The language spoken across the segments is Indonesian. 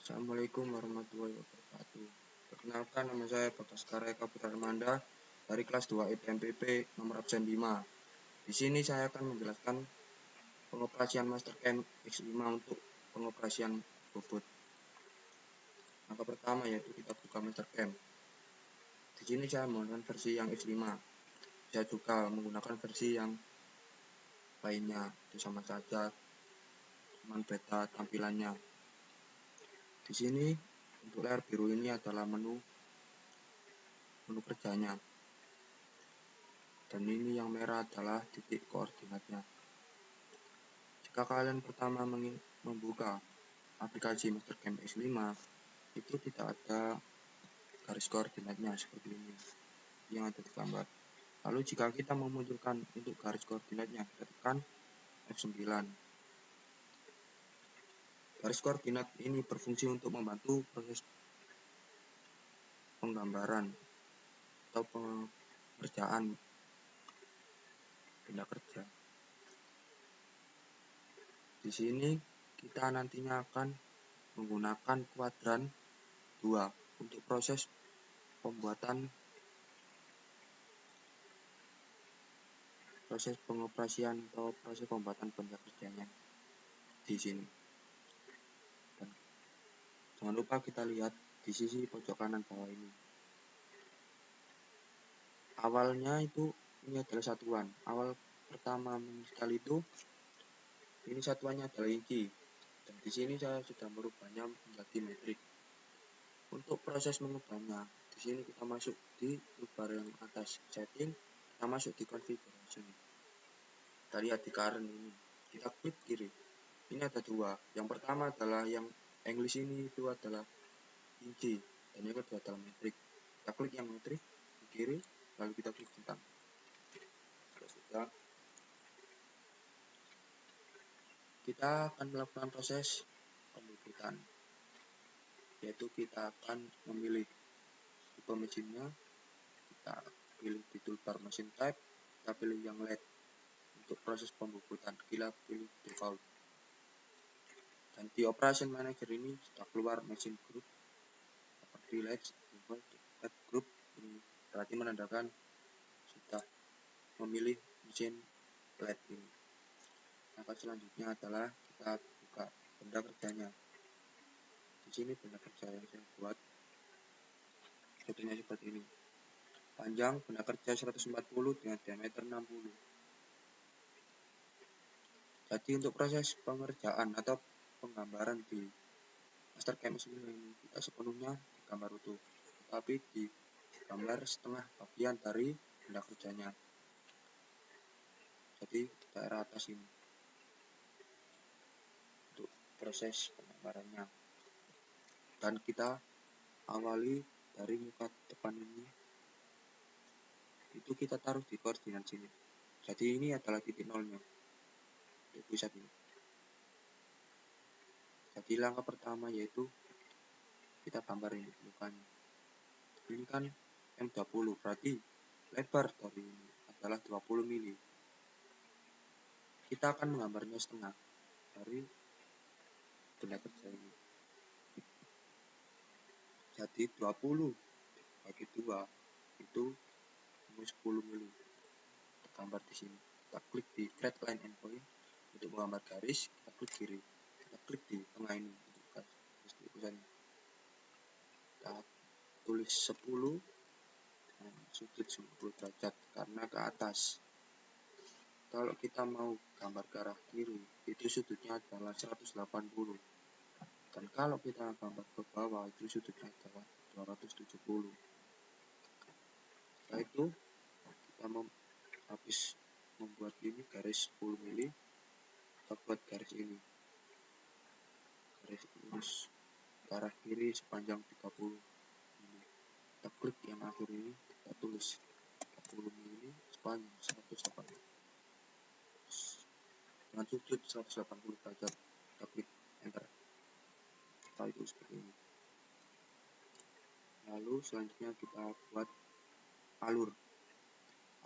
Assalamualaikum warahmatullahi wabarakatuh. Perkenalkan, nama saya Bagaskara Eka Putra Armanda dari kelas 2 IPMPP nomor absen 5. Di sini saya akan menjelaskan pengoperasian Mastercam X5 untuk pengoperasian bobot. Langkah pertama yaitu kita buka Mastercam. Di sini saya menggunakan versi yang X5. Saya juga menggunakan versi yang lainnya, itu sama saja, cuman beda tampilannya. Di sini untuk layar biru ini adalah menu kerjanya, dan ini yang merah adalah titik koordinatnya. Jika kalian pertama membuka aplikasi Mastercam X5, itu tidak ada garis koordinatnya seperti ini yang ada di gambar. Lalu jika kita memunculkan untuk garis koordinatnya, kita tekan F9. Garis koordinat ini berfungsi untuk membantu proses penggambaran atau pengerjaan benda kerja. Di sini kita nantinya akan menggunakan kuadran 2 untuk proses pengoperasian atau proses pembuatan benda kerjanya di sini. Dan jangan lupa kita lihat di sisi pojok kanan bawah ini. Awalnya itu ini adalah satuan. Awal pertama sekali itu ini satuannya adalah inci. Dan di sini saya sudah merubahnya menjadi metrik. Untuk proses mengubahnya, di sini kita masuk di toolbar yang atas setting, kita masuk di configuration. Kita lihat di current ini, kita klik kiri. Ini ada dua. Yang pertama adalah yang English ini itu adalah inci, dan yang kedua adalah metrik. Kita klik yang metrik di kiri, lalu kita klik centang. Kalau sudah, kita akan melakukan proses pembubutan, yaitu kita akan memilih tipe mesinnya. Kita pilih di toolbar mesin type, kita pilih yang LED. Untuk proses pembubutan, kita pilih default. Dan di operation manager ini sudah keluar mesin group seperti LED group. Ini berarti menandakan sudah memilih mesin LED ini. Langkah selanjutnya adalah kita buka benda kerjanya. Di sini benda kerja yang saya buat contohnya seperti ini. Panjang benda kerja 140 dengan diameter 60. Jadi untuk proses pengerjaan atau penggambaran di Mastercam ini tidak sepenuhnya digambar utuh, tetapi digambar setengah bagian dari benda kerjanya. Jadi di daerah atas ini untuk proses penggambarannya. Dan kita awali dari muka depan ini, itu kita taruh di koordinat sini. Jadi ini adalah titik nolnya untuk pusat ini. Jadi langkah pertama yaitu kita gambar ini mukanya. Ini kan M20, berarti lebar dari ini adalah 20 mili. Kita akan menggambarnya setengah dari benda kerja ini. Jadi 20 bagi 2 itu 10 mili. Tergambar di sini. Kita klik di create line endpoint untuk menggambar garis, kita klik kiri. Kita klik di tengah ini untuk garis pusatnya. Kita tulis 10 dan sudut 90 derajat karena ke atas. Kalau kita mau gambar ke arah kiri, itu sudutnya adalah 180. Dan kalau kita gambar ke bawah, itu sudutnya adalah 270. Setelah itu, kita habis membuat ini garis 10 mili, kita buat garis ini. Garis lurus ke arah kiri sepanjang 30 mili. Kita klik yang akhir ini, kita tulis 30 mili sepanjang 180. Dengan sudut 180 derajat, kita klik enter. Setelah itu seperti ini. Lalu selanjutnya kita buat alur.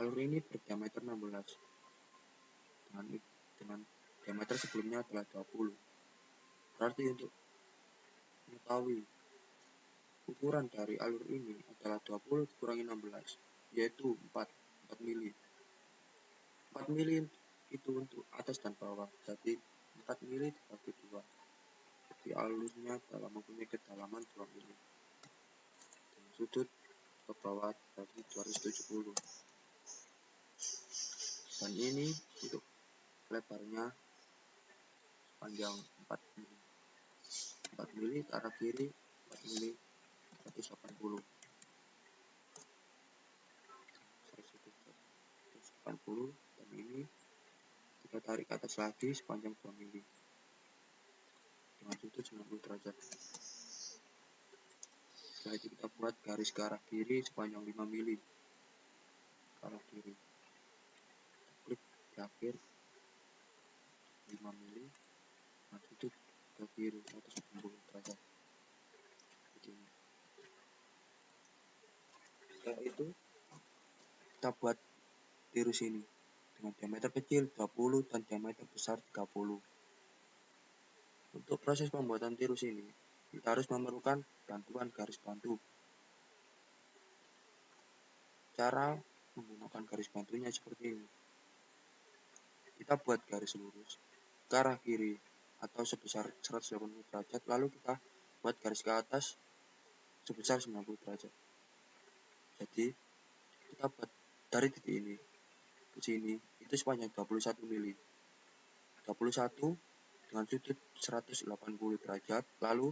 Alur ini berdiameter 16 dengan diameter sebelumnya adalah 20. Berarti untuk mengetahui ukuran dari alur ini adalah 20 dikurangi 16, yaitu 4 mili. 4 mili itu untuk atas dan bawah, jadi 4 mili dibagi 2. Jadi alurnya mempunyai kedalaman 2 mili. Dan sudut ke bawah berarti 270. Dan ini untuk lebarnya panjang 4 mili. 4 mili ke arah kiri, 4 mili 180. 180, dan ini kita tarik ke atas lagi sepanjang 2 mili dengan sudut 90 derajat. Setelah itu kita buat garis ke arah kiri sepanjang 5 mili ke arah kiri. Kita klik di akhir 5 mili dengan sudut ke kiri 190 derajat. Begini. Setelah itu kita buat tirus ini dengan diameter kecil 20 dan diameter besar 30. Untuk proses pembuatan tirus ini kita harus memerlukan bantuan garis bantu. Cara menggunakan garis bantunya seperti ini. Kita buat garis lurus ke arah kiri atau sebesar 180 derajat, lalu kita buat garis ke atas sebesar 90 derajat. Jadi kita buat dari titik ini ke sini itu sepanjang 21 mili. 21 dengan sudut 180 derajat, lalu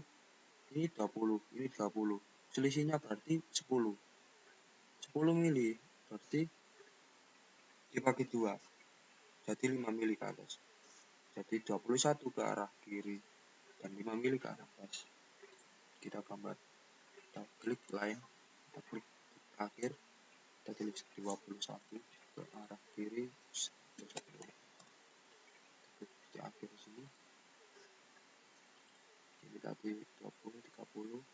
ini 20, ini 30. Selisihnya berarti 10. 10 mili berarti dibagi 2. Jadi 5 mili ke atas. Jadi 21 ke arah kiri dan 5 mili ke arah atas. Kita gambar. Kita klik line, kita klik akhir, kita tulis 21 ke arah kiri, 21. Di akhir sini. Ini tadi 20, 30,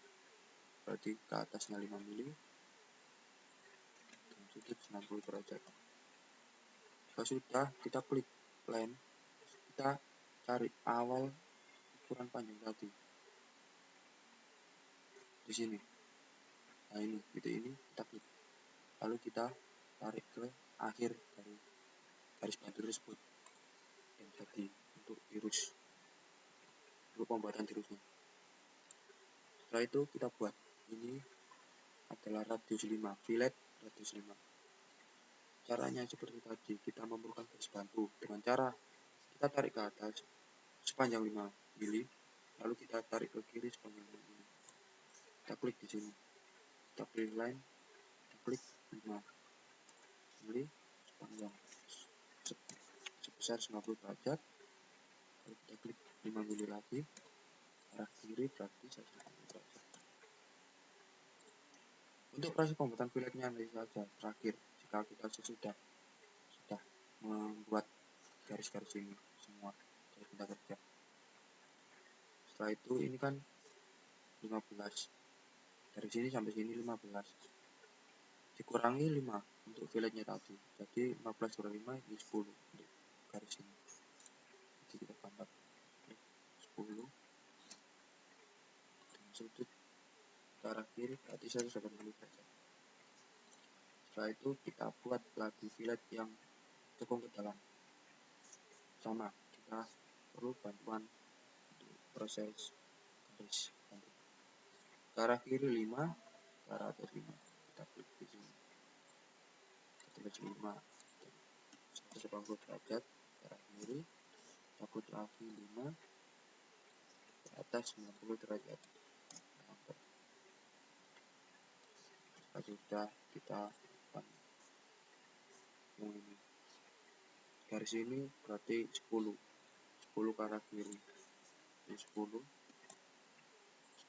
berarti ke atasnya 5 mili dan sudut 90 derajat. Jika sudah, kita klik line, kita cari awal ukuran panjang tadi di sini. Nah ini, titik ini kita klik, lalu kita tarik ke akhir dari garis bantu tersebut yang jadi untuk tirus, untuk pembuatan tirusnya. Setelah itu kita buat ini adalah radius 5, fillet radius 5. Caranya seperti tadi, kita memerlukan garis bantu dengan cara kita tarik ke atas sepanjang 5 mili, lalu kita tarik ke kiri sepanjang 5 mili. Kita klik di sini, kita pilih line, kita klik 5 mili sepanjang sebesar 90 derajat, lalu kita klik 5 mili lagi arah kiri berarti 180 derajat. Untuk proses pembuatan filletnya nanti saja terakhir jika kita sudah membuat garis-garis ini semua dari kita kerja. Setelah itu ini kan 15, dari sini sampai sini 15, dikurangi 5 untuk filletnya tadi, jadi 15 kurang 5 ini 10 untuk garis ini. Jadi kita gambar 10 dengan sudut ke arah kiri berarti 180 derajat. Setelah itu kita buat lagi fillet yang cekung ke dalam. Sama, kita perlu bantuan untuk proses garis bantu. Ke arah kiri 5, ke arah atas 5. Kita klik di sini. Kita tulis 5 180 derajat ke arah kiri. Kita klik lagi 5 ke atas 90 derajat. Setelah sudah kita lakukan yang ini. Garis ini berarti 10 ke arah kiri. Ini 10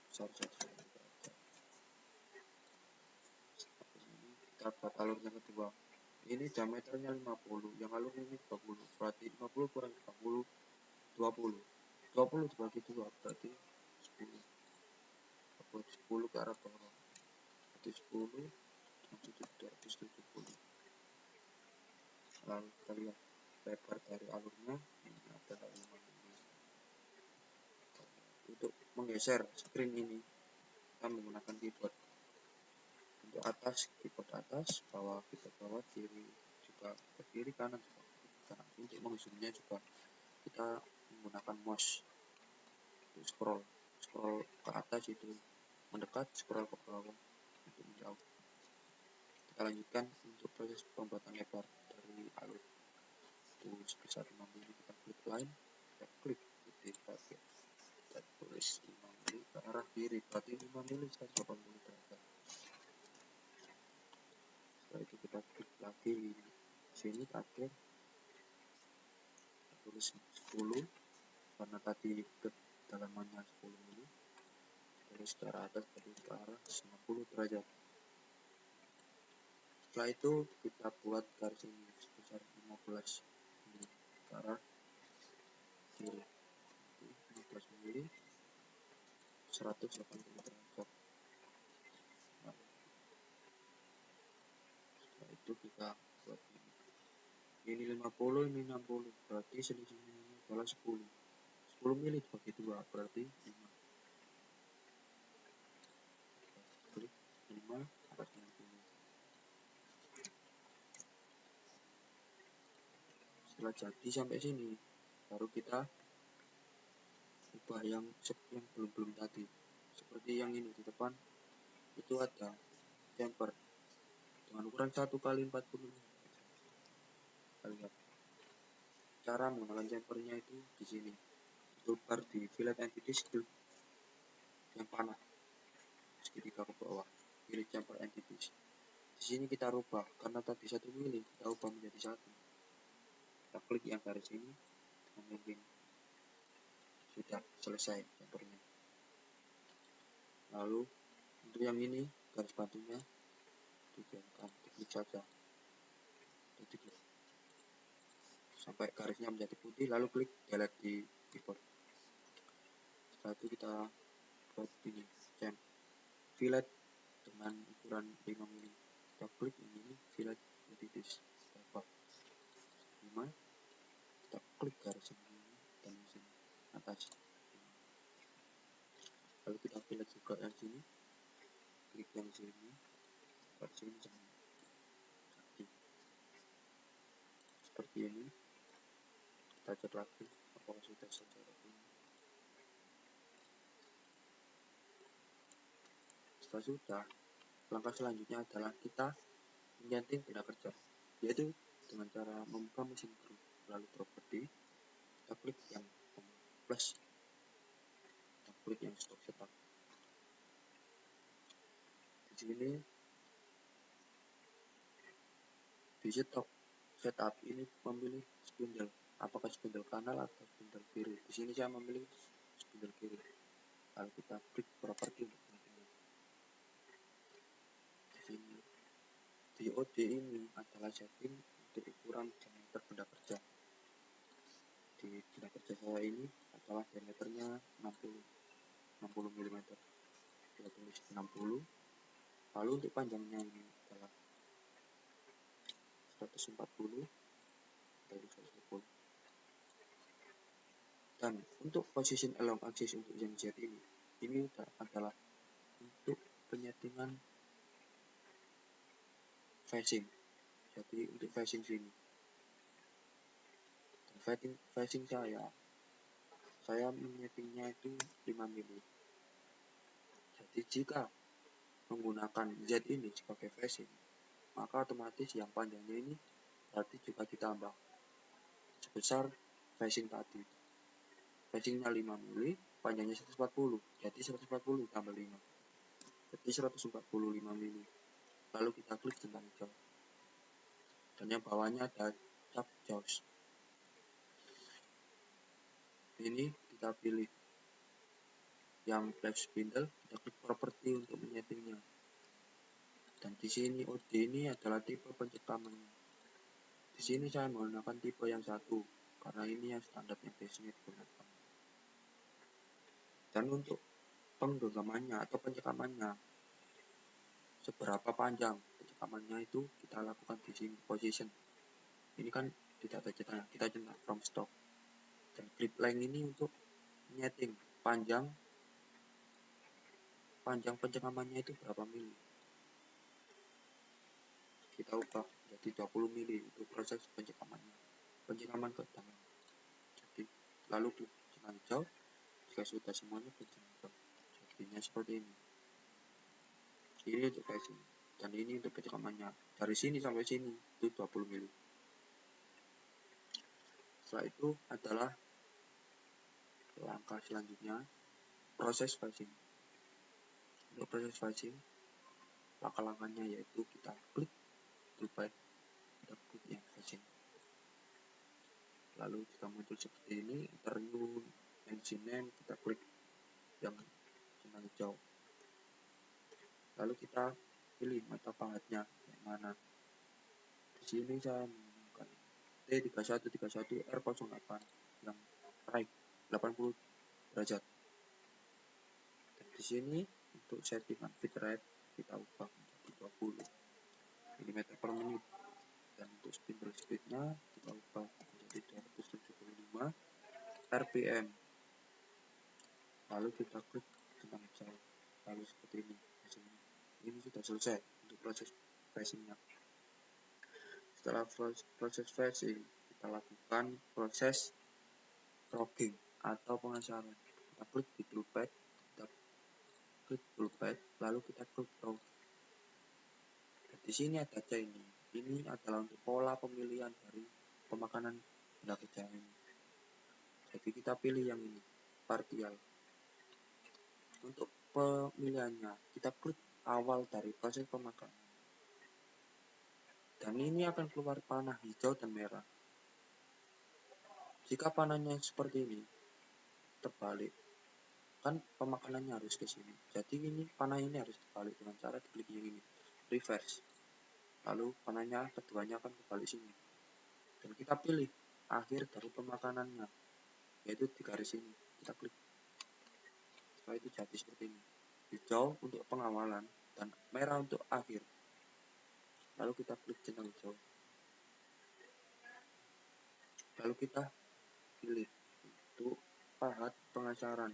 besar 180 derajat. Kita buat alurnya kedua. Ini diameternya 50, yang alur ini 20, berarti 50 kurang 30, 20. 20 dibagi 2 berarti 10. Buat 10 ke arah bawah. Berarti 10 dengan sudut 270. Lalu kita lihat lebar dari alurnya ini adalah 5 mili. Untuk menggeser screen ini, kita menggunakan keyboard. Untuk atas, keyboard atas, bawah, keyboard bawah, kiri juga ke kiri, kanan juga ke kanan. Untuk mengzoomnya juga kita menggunakan mouse. Untuk scroll ke atas itu mendekat, scroll ke bawah untuk menjauh. Kita lanjutkan untuk proses pembuatan lebar dari alur itu sebesar 5 mm. Kita klik line, kita klik titik target, kita tulis 5 mm ke arah kiri, berarti 5 mm 180 derajat. Setelah itu kita klik lagi di sini target, kita tulis 10 karena tadi kedalamannya 10 mm. Terus ke arah atas, jadi ke arah 90 derajat. Setelah itu kita buat garis ini sebesar 15 mm ke arah kiri, 15 mm 180 derajat. Nah, setelah itu kita buat ini 50, ini 60, berarti selisihnya adalah 10 mm dibagi 2 berarti 5. Klik 5 atas 60. Setelah jadi sampai sini, baru kita ubah yang belum tadi. Seperti yang ini di depan itu ada jumper dengan ukuran 1 kali 40 mm. Kita lihat cara menggunakan jumpernya itu di sini. Toolbar di fillet entities, klik yang panah segitiga ke bawah, pilih jumper entities. Di sini kita rubah karena tadi 1 mm, kita ubah menjadi 1. Kita klik yang garis ini, mungkin sudah selesai jumpernya. Lalu untuk yang ini garis bantunya didiamkan, diklik saja, diklik sampai garisnya menjadi putih, lalu klik delete di keyboard. Setelah itu kita buat ini fillet dengan ukuran 5 mm. Kita klik ini fillet entities, kita 5, kita klik garis ini dan sini atas. Lalu kita fillet juga yang sini, klik yang sini, garis ini jangan kaki seperti ini. Kita cek lagi apakah sudah selesai. Setelah sudah, langkah selanjutnya adalah kita menyeting benda kerja, yaitu dengan cara membuka mesin brew, lalu properti, kita klik yang plus, kita klik yang stock setup. Di sini di stock setup ini memilih spindle, apakah spindle kanal atau spindle kiri. Di sini saya memilih spindle kiri. Lalu kita klik properti untuk menyettingnya. Di sini DOD ini adalah setting untuk ukuran diameter benda kerja. Di benda kerja saya ini adalah diameternya 60 mm. Kita tulis 60. Lalu untuk panjangnya ini adalah 140 dari 140. Dan untuk position along axis untuk yang Z ini adalah untuk penyetingan facing. Jadi untuk facing sini, dan facing saya menyetingnya itu 5 mm. Jadi jika menggunakan Z ini sebagai facing, maka otomatis yang panjangnya ini berarti juga ditambah sebesar facing tadi. Facingnya 5 mm, panjangnya 140, jadi 140 tambah 5, jadi 145 mm. Lalu kita klik centang hijau, dan yang bawahnya ada cap jaws. Ini kita pilih yang flash spindle, kita klik properti untuk menyetingnya. Dan di sini OD ini adalah tipe pencekamannya. Di sini saya menggunakan tipe yang 1 karena ini yang standar yang biasanya digunakan. Dan untuk penggenggamannya atau pencekamannya, seberapa panjang pencekamannya itu kita lakukan di sini position. Ini kan tidak tercetak, kita centang from stock. Dan clip length ini untuk menyeting panjang panjang pencekamannya itu berapa mili. Kita ubah jadi 20 mili untuk proses pencekamannya, pencekaman ke dalam. Jadi lalu klik centang hijau. Jika sudah semuanya klik centang hijau. Jadinya seperti ini. Ini untuk flashing dan ini untuk pencekamannya. Dari sini sampai sini itu 20 mili. Setelah itu adalah langkah selanjutnya, proses flashing. Untuk proses flashing, langkah-langkahnya yaitu kita klik toolpad, kita klik yang flashing. Lalu jika muncul seperti ini, interview engine name, kita klik yang centang hijau. Lalu kita pilih mata pahatnya yang mana. Di sini saya menggunakan T3131R08 yang right 80 derajat. Dan di sini untuk settingan bitrate kita ubah menjadi 20 mm per menit. Dan untuk spindle speednya kita ubah menjadi 275 rpm. Lalu kita klik centang hijau. Lalu seperti ini hasilnya. Ini sudah selesai untuk proses flashingnya. Setelah proses flashing, kita lakukan proses rogging atau pengesaran. Kita klik di toolpad, lalu kita klik rogging. Di sini ada C ini. Ini adalah untuk pola pemilihan dari pemakanan benda kerja ini. Jadi kita pilih yang ini, partial. Untuk pemilihannya, kita klik awal dari proses pemakanan. Dan ini akan keluar panah hijau dan merah. Jika panahnya seperti ini, terbalik, kan pemakanannya harus ke sini. Jadi ini panah ini harus terbalik dengan cara diklik yang ini, reverse. Lalu panahnya keduanya akan kembali sini. Dan kita pilih akhir dari pemakanannya, yaitu di garis ini. Kita klik. Setelah itu jadi seperti ini. Hijau untuk pengawalan dan merah untuk akhir. Lalu kita klik centang hijau. Lalu kita pilih untuk pahat pengesaran.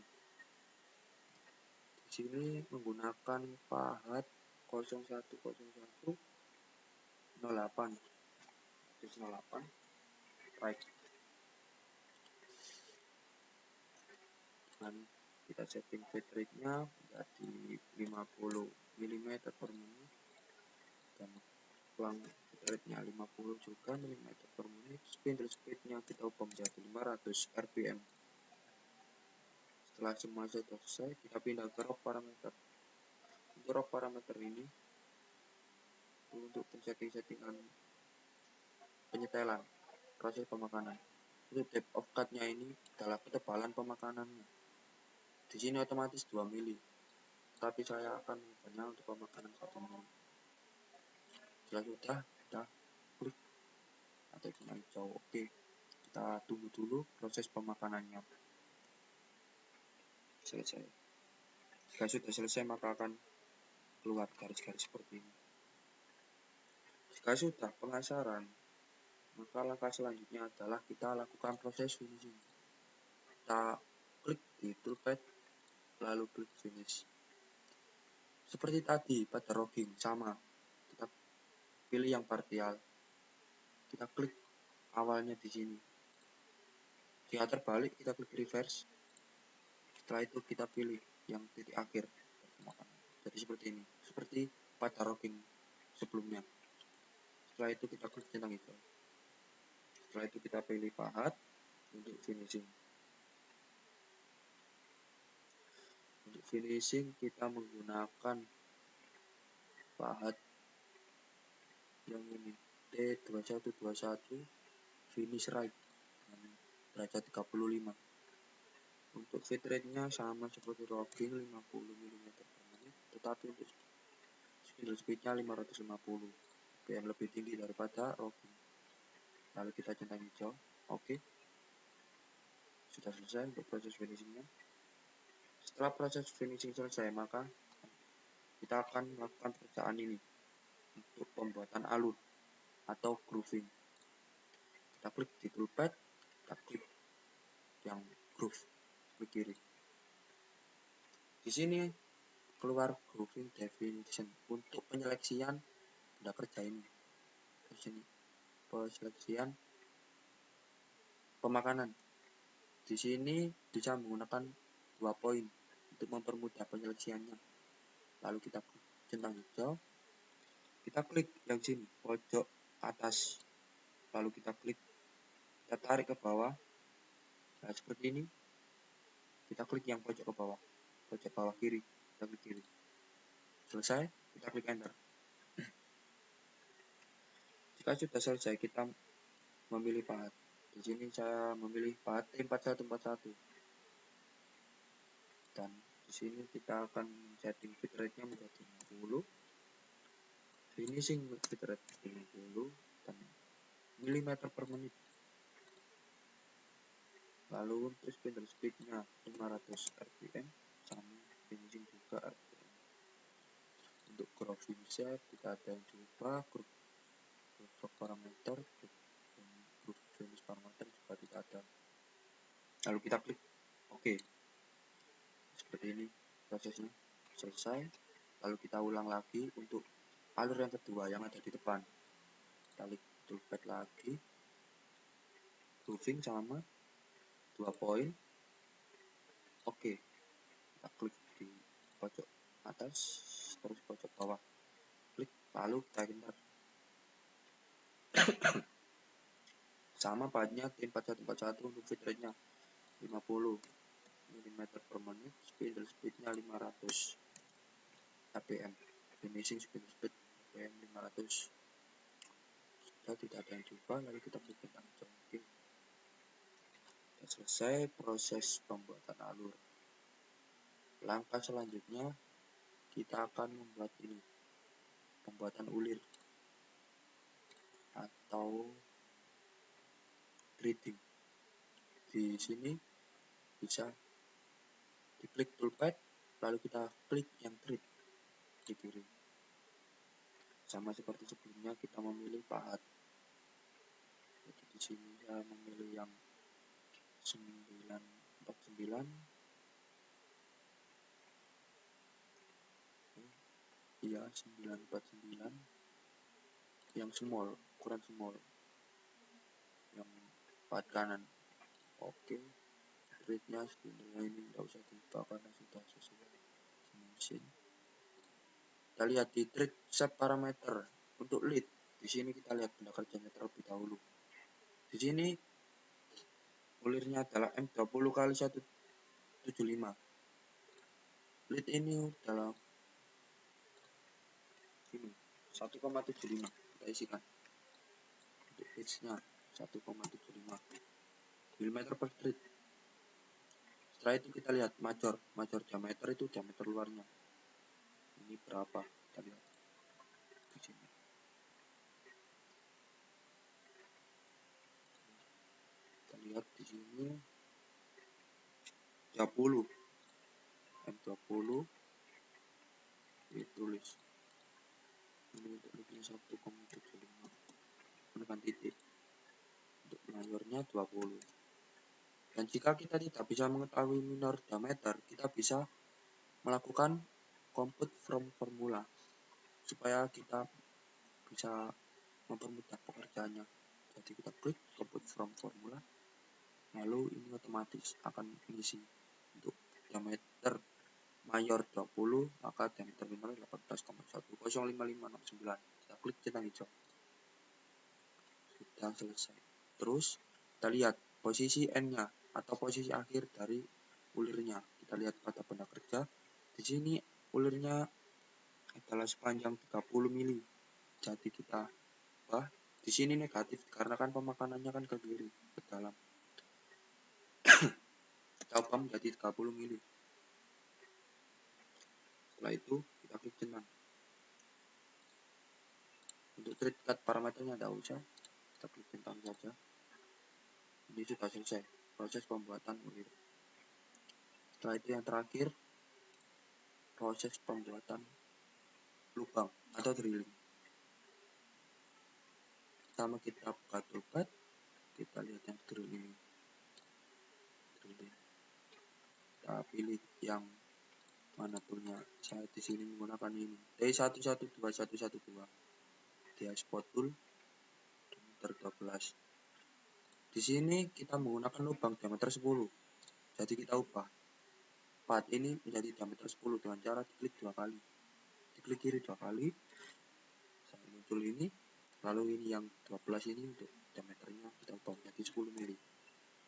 Di sini menggunakan pahat 0101 08 right. Dan kita setting bitrate-nya menjadi 50 mm per menit dan ulang bitrate-nya 50 juga mm per menit. Spindle speed-nya kita ubah menjadi 500 rpm. Setelah semua sudah selesai, kita pindah ke rock parameter. Untuk rock parameter ini untuk settingan penyetelan proses pemakanan. Untuk depth of cut-nya ini adalah ketebalan pemakanannya. Di sini otomatis 2 mili, tapi saya akan mengubahnya untuk pemakanan 1 mili. Setelah sudah, kita klik atau centang hijau. Oke, kita tunggu dulu proses pemakanannya selesai. Jika sudah selesai, maka akan keluar garis-garis seperti ini. Jika sudah pengesaran, maka langkah selanjutnya adalah kita lakukan proses finishing. Kita klik di toolpad, lalu klik finish. Seperti tadi pada rogging sama, kita pilih yang partial. Kita klik awalnya di sini. Jika terbalik, kita klik reverse. Setelah itu kita pilih yang titik akhir. Jadi seperti ini, seperti pada rogging sebelumnya. Setelah itu kita klik centang hijau. Setelah itu kita pilih pahat untuk finishing. Untuk finishing kita menggunakan pahat yang ini, T2121 finish right derajat 35. Untuk bitrate-nya sama seperti rogging 50 mm per menit, tetapi untuk spindle speed-nya 550 rpm, lebih tinggi daripada rogging. Lalu kita centang hijau. Oke. Sudah selesai untuk proses finishingnya. Setelah proses finishing selesai, maka kita akan melakukan pekerjaan ini untuk pembuatan alur atau grooving. Kita klik di toolpad, kita klik yang groove, klik kiri. Di sini keluar grooving definition untuk penyeleksian benda kerja ini. Perseleksian pemakanan. Di sini bisa menggunakan 2 poin untuk mempermudah penyeleksiannya. Lalu kita klik centang hijau, kita klik yang sini pojok atas, lalu kita klik, kita tarik ke bawah. Nah, seperti ini. Kita klik yang pojok ke bawah, pojok bawah kiri, kita klik kiri. Selesai, kita klik enter. Jika sudah selesai, kita memilih pahat. Di sini saya memilih pahat T4141. Dan di sini kita akan setting bitrate-nya menjadi 60, finishing bitrate 50, dan milimeter per menit. Lalu untuk spindle speed-nya 500 rpm, sama finishing juga rpm. Untuk grooving shape kita ada yang diubah, groove parameter, groove finish parameter juga tidak ada. Lalu kita klik OK. Seperti ini prosesnya selesai. Lalu kita ulang lagi untuk alur yang kedua yang ada di depan. Kita klik toolpad lagi, grooving sama 2 poin. Oke. Kita klik di pojok atas, terus pojok bawah, klik, lalu kita enter. Sama pahatnya T4141 untuk bitrate-nya 50 mm per menit, spindle speed-nya 500 rpm, finishing spindle speed rpm 500. Sudah tidak ada yang diubah, lalu kita klik centang hijau. Oke. Sudah selesai proses pembuatan alur. Langkah selanjutnya kita akan membuat ini, pembuatan ulir atau threading. Di sini bisa diklik toolpad, lalu kita klik yang thread di kiri. Sama seperti sebelumnya, kita memilih pahat. Jadi di sini saya memilih yang 949. Iya, 949. Yang small, ukuran small. Yang pahat kanan. Oke. Thread-nya sebenarnya ini tidak usah diubah karena sudah sesuai mesin. Kita lihat di thread shape parameter untuk lead. Di sini kita lihat benda kerjanya terlebih dahulu. Di sini ulirnya adalah M20x175. Lead ini adalah ini 1,75. Kita isikan. Untuk pitch-nya 1,75 mm per thread. Setelah itu kita lihat major diameter itu diameter luarnya. Ini berapa? Kita lihat di sini. Kita lihat di sini 30 M20 ditulis. Ini untuk leadnya 1,75 menekan titik. Untuk mayornya 20. Dan jika kita tidak bisa mengetahui minor diameter, kita bisa melakukan compute from formula supaya kita bisa mempermudah pekerjaannya. Jadi kita klik compute from formula, lalu ini otomatis akan mengisi untuk diameter mayor 20, maka diameter minor 18,105569. Kita klik centang hijau. Sudah selesai. Terus kita lihat posisi N-nya atau posisi akhir dari ulirnya. Kita lihat pada benda kerja. Di sini ulirnya adalah sepanjang 30 mili. Jadi kita di sini negatif karena kan pemakanannya kan ke kiri, ke dalam. Kita ubah menjadi 30 mili. Setelah itu kita klik centang. Untuk thread cut parameternya tidak usah, kita klik centang saja. Ini sudah selesai proses pembuatan ulir. Setelah itu yang terakhir, proses pembuatan lubang atau drilling. Pertama kita buka toolpad, kita lihat yang drill ini. Drilling. Kita pilih yang mana toolnya. Saya di sini menggunakan ini D112112 dia spot tool diameter 12. Di sini kita menggunakan lubang diameter 10. Jadi kita ubah part ini menjadi diameter 10 dengan cara diklik 2 kali. Diklik kiri 2 kali. Sampai muncul ini. Lalu ini yang 12 ini untuk diameternya kita ubah menjadi 10 mili.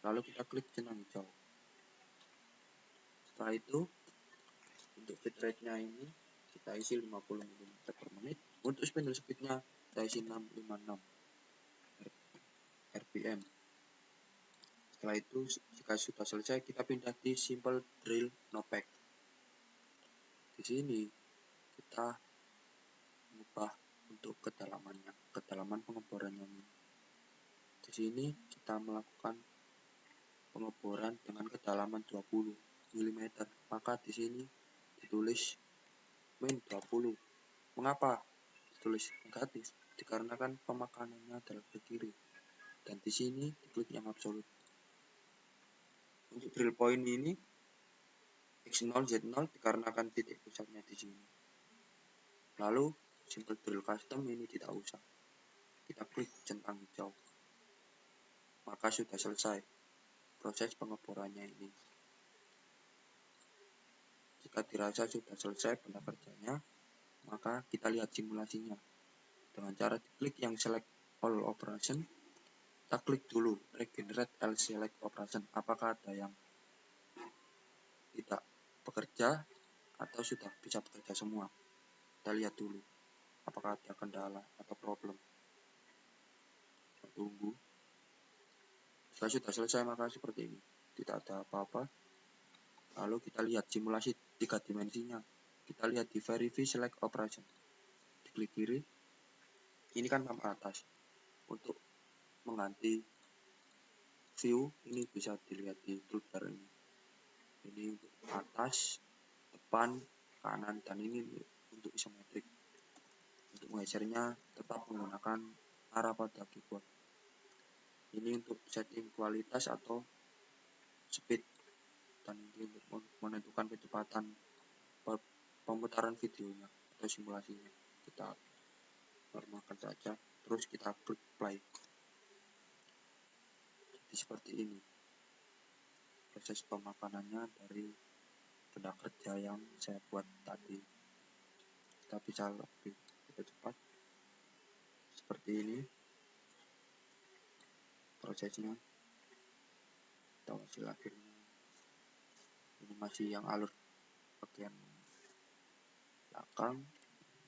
Lalu kita klik centang hijau. Setelah itu untuk bitrate-nya ini kita isi 50 mm per menit. Untuk spindle speed-nya kita isi 656 rpm. Setelah itu jika sudah selesai kita pindah di simple drill no pack. Di sini kita mengubah untuk kedalaman pengeborannya ini. Di sini kita melakukan pengeboran dengan kedalaman 20 mm. Maka di sini ditulis min 20. Mengapa ditulis negatif? Dikarenakan pemakanannya adalah ke kiri. Dan di sini diklik yang absolut. Untuk drill point ini X0 Z0 dikarenakan titik pusatnya di sini. Lalu simple drill custom ini tidak usah. Kita klik centang hijau. Maka sudah selesai proses pengeborannya ini. Jika dirasa sudah selesai benda kerjanya, maka kita lihat simulasinya. Dengan cara diklik yang select all operation, kita klik dulu regenerate all select operation. Apakah ada yang tidak bekerja atau sudah bisa bekerja semua? Kita lihat dulu apakah ada kendala atau problem. Kita tunggu. Jika sudah selesai maka seperti ini, tidak ada apa-apa. Lalu kita lihat simulasi 3 dimensinya. Kita lihat di verify select operation. Diklik kiri. Ini kan tampak atas. Untuk mengganti view ini bisa dilihat di toolbar ini. Ini untuk atas, depan, kanan, dan ini untuk isometrik. Untuk menggesernya tetap menggunakan arah pada keyboard. Ini untuk setting kualitas atau speed, dan ini untuk menentukan kecepatan pemutaran videonya atau simulasinya. Kita normalkan saja, terus kita klik play. Jadi seperti ini proses pemakanannya dari benda kerja yang saya buat tadi. Kita bisa lebih cepat seperti ini prosesnya. Kita hasil akhirnya ini masih yang alur bagian belakang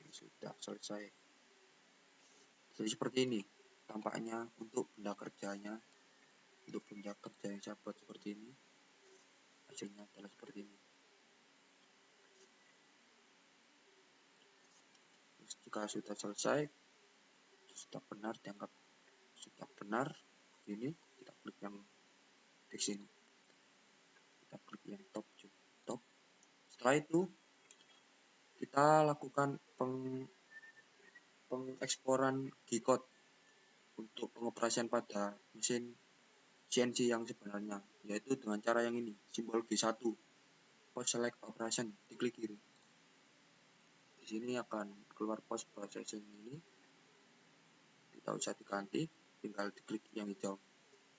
ini sudah selesai. Jadi seperti ini tampaknya untuk benda kerjanya. Untuk benda kerja yang saya buat seperti ini, hasilnya adalah seperti ini. Jika sudah selesai, sudah benar, dianggap sudah benar, ini kita klik yang di sini, kita klik yang top. Setelah itu kita lakukan pengeksporan G-code untuk pengoperasian pada mesin CNC yang sebenarnya, yaitu dengan cara yang ini, simbol G1 post select operation, diklik kiri. Di sini akan keluar post processing ini, tidak usah diganti, tinggal diklik yang hijau,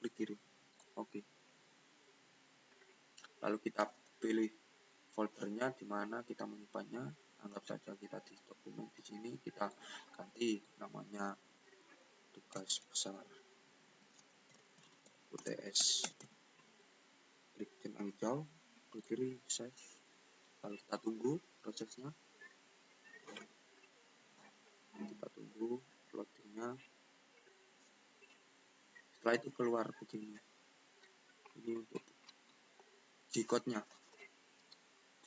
klik kiri, oke. Lalu kita pilih foldernya di mana kita menyimpannya. Anggap saja kita di dokumen, di sini kita ganti namanya tugas besar UTS. Klik centang hijau, klik kiri, save. Lalu kita tunggu prosesnya. Kita tunggu loadingnya. Setelah itu keluar begini. Ini untuk G-code-nya.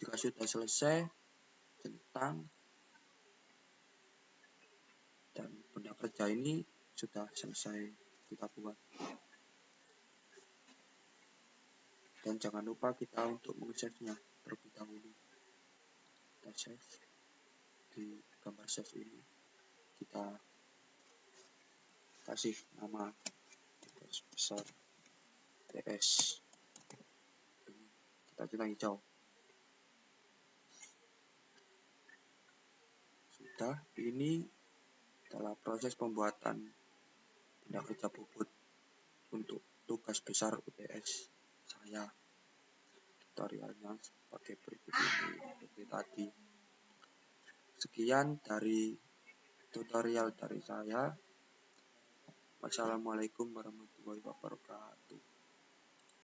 Jika sudah selesai, centang, dan benda kerja ini sudah selesai kita buat. Dan jangan lupa kita untuk meng-save-nya terlebih dahulu. Kita save di gambar save ini, kita kasih nama tugas besar TS. Kita centang hijau. Sudah, ini adalah proses pembuatan tindak kerja bobot untuk tugas besar UTS saya. Tutorialnya sebagai berikut ini seperti tadi. Sekian dari tutorial dari saya. Wassalamualaikum warahmatullahi wabarakatuh.